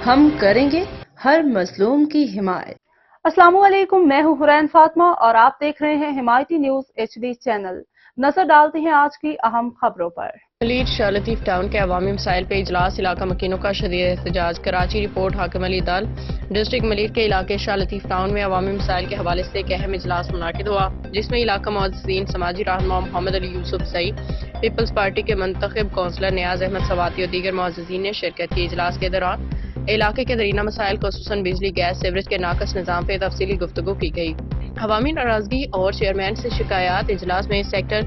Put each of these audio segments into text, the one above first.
ہم کریں گے ہر مظلوم کی حمایت۔ السلام علیکم، میں ہوں حرین فاطمہ اور آپ دیکھ رہے ہیں حمایتی نیوز HD چینل۔ نظر ڈالتے ہیں آج کی اہم خبروں پر۔ ملیر شاہ لطیف ٹاؤن کے عوامی مسائل پہ اجلاس، علاقہ مکینوں کا شدید احتجاج۔ کراچی رپورٹ حاکم علی دل۔ ڈسٹرکٹ ملیر کے علاقے شاہ لطیف ٹاؤن میں عوامی مسائل کے حوالے سے ایک اہم اجلاس منعقد ہوا، جس میں علاقہ معززین، سماجی رہنما محمد علی یوسف زئی، پیپلز پارٹی کے منتخب کونسلر نیاز احمد سواتی اور دیگر معززین نے شرکت کی۔ اجلاس کے دوران علاقے کے درینہ مسائل خصوصاً بجلی، گیس، سیوریج کے ناقص نظام پہ تفصیلی گفتگو کی گئی۔ عوامی ناراضگی اور چیئرمین سے شکایات۔ اجلاس میں سیکٹر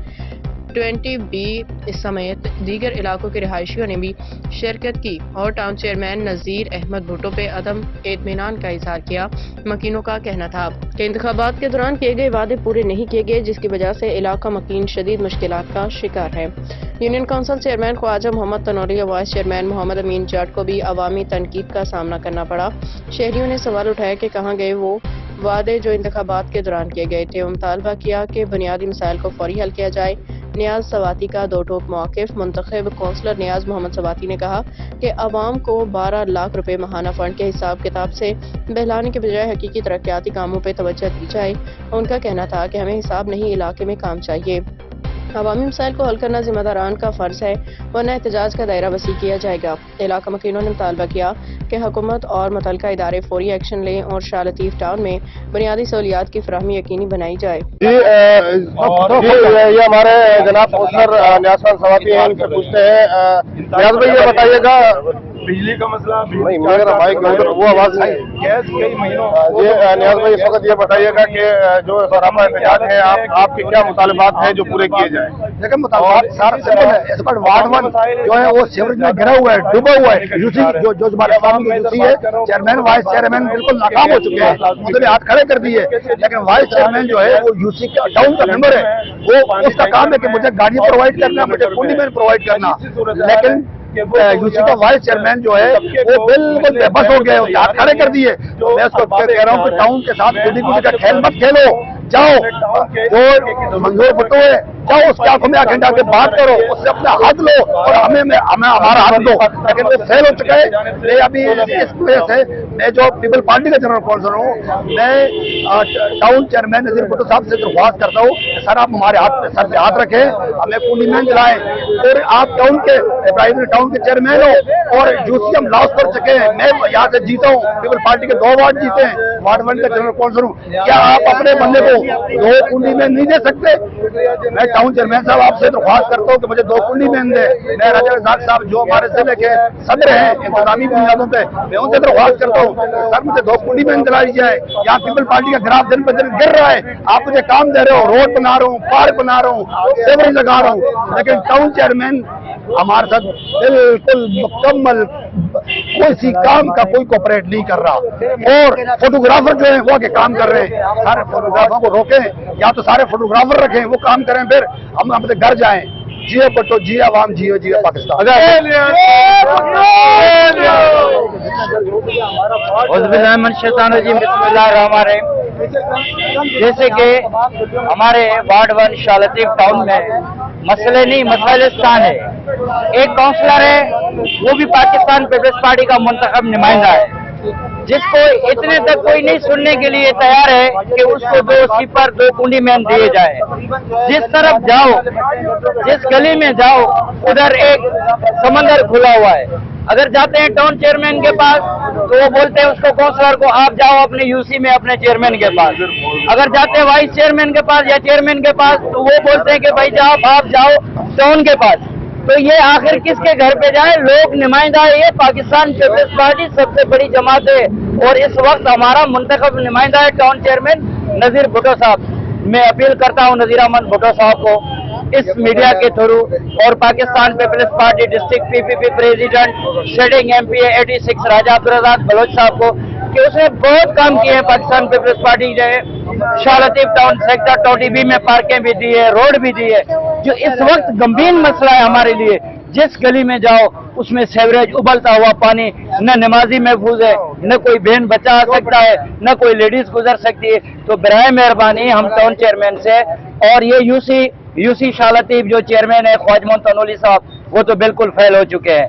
20B سمیت دیگر علاقوں کے رہائشیوں نے بھی شرکت کی اور ٹاؤن چیئرمین نذیر احمد بھٹو پہ عدم اطمینان کا اظہار کیا۔ مکینوں کا کہنا تھا کہ انتخابات کے دوران کیے گئے وعدے پورے نہیں کیے گئے، جس کی وجہ سے علاقہ مکین شدید مشکلات کا شکار ہے۔ یونین کونسل چیئرمین خواجہ محمد تنوری اور وائس چیئرمین محمد امین جٹ کو بھی عوامی تنقید کا سامنا کرنا پڑا۔ شہریوں نے سوال اٹھایا کہ کہاں گئے وہ وعدے جو انتخابات کے دوران کیے گئے تھے۔ مطالبہ کیا کہ بنیادی مسائل کو فوری حل کیا جائے۔ نیاز سواتی کا دو ٹوک موقف۔ منتخب کونسلر نیاز محمد سواتی نے کہا کہ عوام کو 12 لاکھ روپے ماہانہ فنڈ کے حساب کتاب سے بہلانے کے بجائے حقیقی ترقیاتی کاموں پہ توجہ دی جائے۔ ان کا کہنا تھا کہ ہمیں حساب نہیں، علاقے میں کام چاہیے۔ عوامی مسائل کو حل کرنا ذمہ داران کا فرض ہے، ورنہ احتجاج کا دائرہ وسیع کیا جائے گا۔ علاقہ مکینوں نے مطالبہ کیا کہ حکومت اور متعلقہ ادارے فوری ایکشن لیں اور شاہ لطیف ٹاؤن میں بنیادی سہولیات کی فراہمی یقینی بنائی جائے۔ یہ ہمارے جناب کونسلر نیاز خان سواتی ہیں، ان سے پوچھتے ہیں نیاز بھائی یہ بتائیے گا بجلی کا مسئلہ، وہ آواز گیس کئی مہینوں نیاز بھائی اس وقت یہ بتائیے گا کہ جو سراپا احتجاج ہے آپ کے کیا مطالبات ہیں جو پورے کیے جائیں؟ لیکن مطالبات سارا سمپل ہے۔ اس پر وارڈ 1 جو ہے وہ سیوریج میں گرا ہوا ہے، ڈوبا ہوا ہے۔ یوسی جو ہمارے سامنے یوسی ہے، چیئرمین وائس چیئرمین بالکل ناکام ہو چکے ہیں، انہوں نے ہاتھ کھڑے کر دیے۔ لیکن وائس چیئرمین جو ہے وہ یوسی کا ٹاؤن کا ممبر ہے، وہ اس کا کام ہے کہ مجھے گاڑی پرووائڈ کرنا، مجھے کنڈی مین پرووائڈ کرنا۔ لیکن یوسی کا وائس چیئرمین جو ہے وہ بالکل بے بس ہو گئے، ہاتھ کھڑے کر دیے۔ میں اس کو کہہ رہا ہوں کہ ٹاؤن کے ساتھ گلی گلی کا کھیل مت کھیلو، جاؤ جو منظور بھٹو ہے جاؤ اس کے آنکھوں میں آنکھیں ڈال کے بات کرو، اس سے اپنا حق لو اور ہمیں ہمارا حق دو۔ لیکن وہ فیل ہو چکا ہے۔ میں ابھی اس وجہ سے میں جو پیپل پارٹی کا جنرل کونسلر ہوں، میں ٹاؤن چیئرمین نذیر بھٹو صاحب سے درخواست کرتا ہوں کہ سر آپ ہمارے ہاتھ پہ سر پہ ہاتھ رکھیں، ہمیں کنڈی مین دلائیں۔ اور آپ ٹاؤن کے ٹاؤن کے چیئرمین ہو اور یوسی ہم لاس کر سکے۔ میں یہاں سے جیتا ہوں، پیپل پارٹی کے 2 وارڈ جیتے ہیں، وارڈ 1 کا جنرل کونسلر ہوں۔ کیا آپ اپنے بندے کو 2 کنڈی مین نہیں دے سکتے؟ میں ٹاؤن چیئرمین صاحب آپ سے درخواست کرتا ہوں کہ مجھے 2 کنڈی مین دے۔ میں راجہ رزاق صاحب جو ہمارے ضلع کے صدر ہیں انتظامی بنیادوں پہ، میں ان سے درخواست کرتا ہوں سر مجھے 2 کنڈی مین دلائی جائے۔ یہاں پیپل پارٹی کا گراف دن پہ دن گر رہا ہے، آپ مجھے کام دے رہے ہو، روڈ بنا رہا ہوں، پارک بنا رہا ہوں، سیوریج لگا رہا ہوں، لیکن ٹاؤن چیئرمین ہمارے ساتھ بالکل مکمل کوئی کام کا کوئی کوپریٹ نہیں کر رہا۔ اور فوٹوگرافر جو ہیں وہ آگے کام کر رہے ہیں، سارے فوٹوگرافر کو روکیں یا تو سارے فوٹوگرافر رکھیں، وہ کام کریں، پھر ہم اپنے گھر جائیں۔ جیو بٹو، جی عوام، جیو جیو پاکستان۔ بسم اللہ الرحمن الرحیم۔ جیسے کہ ہمارے وارڈ 1 شاہ لطیف ٹاؤن میں مسئلے نہیں مسائلستان ہے، ایک کونسلر ہے وہ بھی پاکستان پیپلز پارٹی کا منتخب نمائندہ ہے، جس کو اتنے تک کوئی نہیں سننے کے لیے تیار ہے کہ اس کو 2 سیپر 2 کنڈی مین دیے جائے۔ جس طرف جاؤ، جس گلی میں جاؤ، ادھر ایک سمندر کھلا ہوا ہے۔ اگر جاتے ہیں ٹاؤن چیئرمین کے پاس تو وہ بولتے ہیں اس کو کونسلر کو آپ جاؤ اپنے یوسی میں اپنے چیئرمین کے پاس۔ اگر جاتے ہیں وائس چیئرمین کے پاس یا چیئرمین کے پاس تو وہ بولتے ہیں کہ بھائی آپ جاؤ ٹاؤن کے پاس۔ تو یہ آخر کس کے گھر پہ جائے؟ لوگ نمائندہ ہے، یہ پاکستان پیپلز پارٹی سب سے بڑی جماعت ہے اور اس وقت ہمارا منتخب نمائندہ ہے ٹاؤن چیئرمین نذیر بھٹو صاحب۔ میں اپیل کرتا ہوں نذیر احمد بھٹو صاحب کو اس میڈیا کے تھرو اور Pakistan Peoples Party district PPP president sitting MP 86 Raja Abdul Razzaq Baloch sahab کو کہ اس نے بہت کام کیے ہیں پاکستان پیپلز پارٹی نے۔ شاہ لطیف ٹاؤن سیکٹر 20B میں پارکیں بھی دی ہے، روڈ بھی دی ہے، جو اس وقت گمبھیر مسئلہ ہے ہمارے لیے۔ جس گلی میں جاؤ اس میں سیوریج، ابلتا ہوا پانی، نہ نمازی محفوظ ہے، نہ کوئی بہن بچہ آ سکتا ہے، نہ کوئی لیڈیز گزر سکتی ہے۔ تو برائے مہربانی ہم ٹاؤن چیئرمین سے اور یہ یوسی شاہ لطیف جو چیئرمین ہے خواجہ محمد تنوری صاحب، وہ تو بالکل فیل ہو چکے ہیں۔